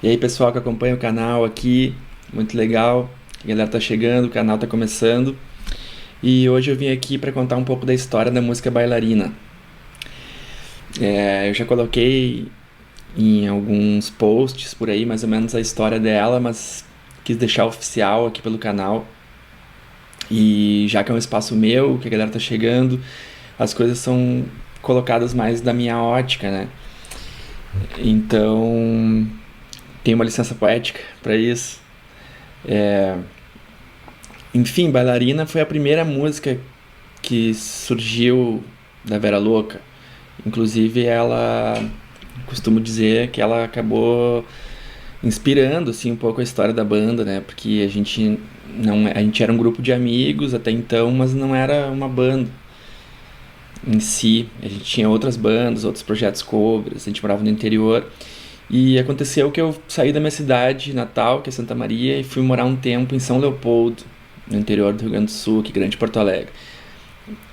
E aí, pessoal que acompanha o canal aqui, muito legal. A galera tá chegando, o canal tá começando. E hoje eu vim aqui para contar um pouco da história da música bailarina. Eu já coloquei em alguns posts por aí, mais ou menos, a história dela, mas quis deixar oficial aqui pelo canal. E já que é um espaço meu, que a galera tá chegando, as coisas são colocadas mais da minha ótica, né? Então, tem uma licença poética para isso. Enfim, Bailarina foi a primeira música que surgiu da Vera Louca. Inclusive, ela costumo dizer que ela acabou inspirando assim um pouco a história da banda, né? Porque a gente era um grupo de amigos até então, mas não era uma banda em si. A gente tinha outras bandas, outros projetos covers, a gente morava no interior. E aconteceu que eu saí da minha cidade natal, que é Santa Maria, e fui morar um tempo em São Leopoldo, no interior do Rio Grande do Sul, que é Grande Porto Alegre.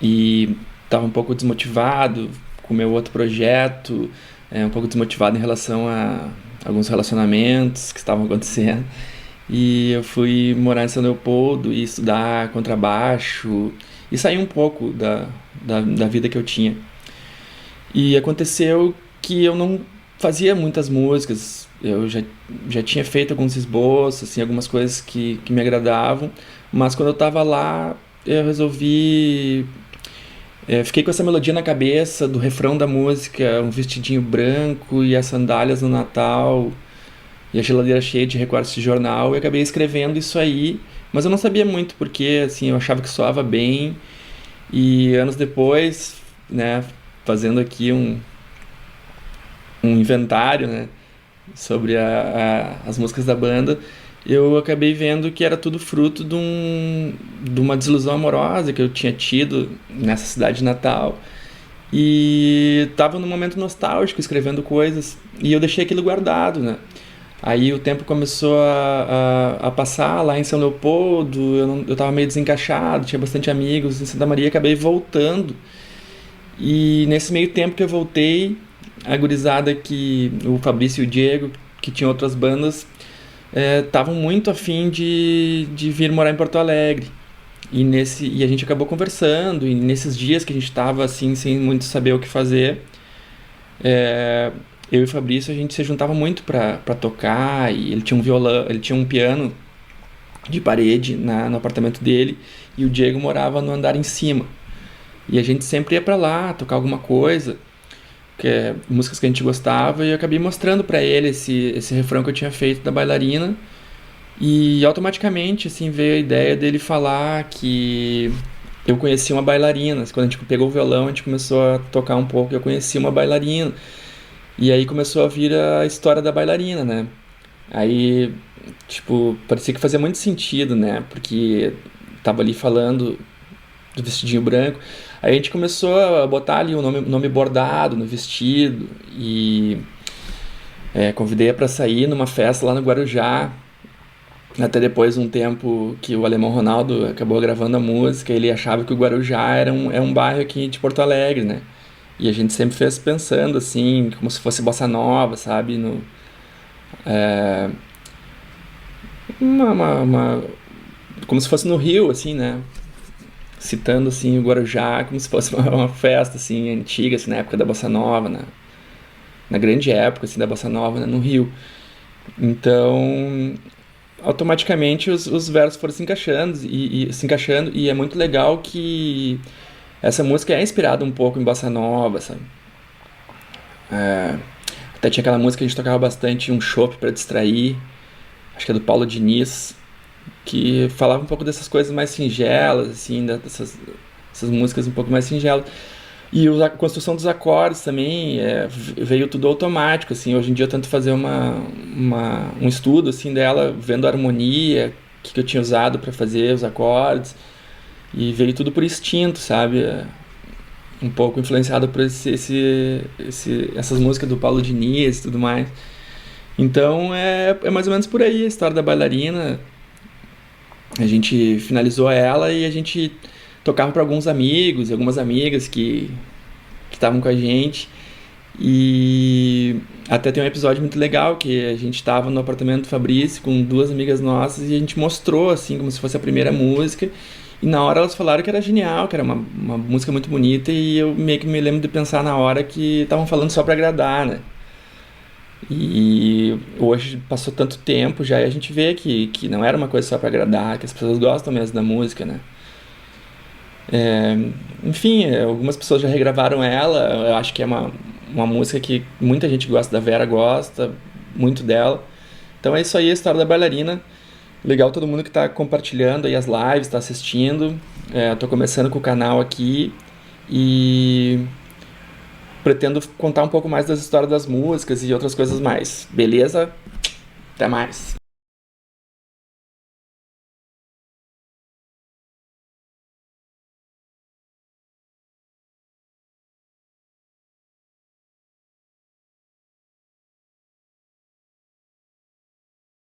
E estava um pouco desmotivado com o meu outro projeto, um pouco desmotivado em relação a alguns relacionamentos que estavam acontecendo. E eu fui morar em São Leopoldo e estudar contrabaixo e sair um pouco da vida que eu tinha. E aconteceu que eu não fazia muitas músicas, já tinha feito alguns esboços, assim, algumas coisas que me agradavam, mas quando eu estava lá, eu resolvi. Fiquei com essa melodia na cabeça do refrão da música, um vestidinho branco e as sandálias no Natal, e a geladeira cheia de recortes de jornal, e acabei escrevendo isso aí, mas eu não sabia muito porque, assim, eu achava que soava bem, e anos depois, né, fazendo aqui um inventário, né, sobre as músicas da banda, eu acabei vendo que era tudo fruto de uma desilusão amorosa que eu tinha tido nessa cidade natal. E tava num momento nostálgico escrevendo coisas e eu deixei aquilo guardado, né? Aí o tempo começou a passar lá em São Leopoldo, eu tava meio desencaixado, tinha bastante amigos em Santa Maria, acabei voltando. E nesse meio tempo que eu voltei, a gurizada o Fabrício e o Diego, que tinham outras bandas, estavam muito afim de vir morar em Porto Alegre. E a gente acabou conversando, e nesses dias que a gente estava assim, sem muito saber o que fazer, é, eu e o Fabrício, a gente se juntava muito para tocar, e ele tinha um violão, ele tinha um piano de parede no apartamento dele, e o Diego morava no andar em cima. E a gente sempre ia para lá tocar alguma coisa, músicas que a gente gostava, e eu acabei mostrando para ele esse refrão que eu tinha feito da bailarina, e automaticamente assim veio a ideia dele falar que eu conhecia uma bailarina. Quando a gente pegou o violão, a gente começou a tocar um pouco, eu conhecia uma bailarina. E aí começou a vir a história da bailarina, né? Aí, tipo, parecia que fazia muito sentido, né? Porque tava ali falando do vestidinho branco. Aí a gente começou a botar ali o nome bordado no vestido e convidei-a para sair numa festa lá no Guarujá. Até depois, um tempo que o Alemão Ronaldo acabou gravando a música, ele achava que o Guarujá é um bairro aqui de Porto Alegre, né? E a gente sempre fez pensando assim, como se fosse bossa nova, sabe? Como se fosse no Rio, assim, né? Citando assim o Guarujá como se fosse uma festa assim antiga, assim, na época da bossa nova, na grande época assim da bossa nova, né, no Rio. Então, automaticamente os versos foram se encaixando, e é muito legal que essa música é inspirada um pouco em bossa nova, sabe? Até tinha aquela música que a gente tocava bastante, um chopp para distrair, acho que é do Paulo Diniz, que falava um pouco dessas coisas mais singelas, assim, essas músicas um pouco mais singelas. E a construção dos acordes também veio tudo automático, assim. Hoje em dia eu tento fazer um estudo, assim, dela, vendo a harmonia que eu tinha usado para fazer os acordes, e veio tudo por instinto, sabe? Um pouco influenciado por essas músicas do Paulo Diniz e tudo mais. Então é mais ou menos por aí a história da bailarina. A gente finalizou ela e a gente tocava para alguns amigos e algumas amigas que estavam com a gente. E até tem um episódio muito legal que a gente tava no apartamento do Fabrício com duas amigas nossas e a gente mostrou, assim, como se fosse a primeira música. E na hora elas falaram que era genial, que era uma música muito bonita, e eu meio que me lembro de pensar na hora que estavam falando só pra agradar, né? E hoje passou tanto tempo já e a gente vê que não era uma coisa só pra agradar, que as pessoas gostam mesmo da música, né? É, enfim, algumas pessoas já regravaram ela. Eu acho que é uma música que muita gente que gosta da Vera gosta muito dela. Então é isso aí, a história da bailarina. Legal todo mundo que está compartilhando aí as lives, está assistindo. Tô começando com o canal aqui e pretendo contar um pouco mais das histórias das músicas e outras coisas mais. Beleza? Até mais.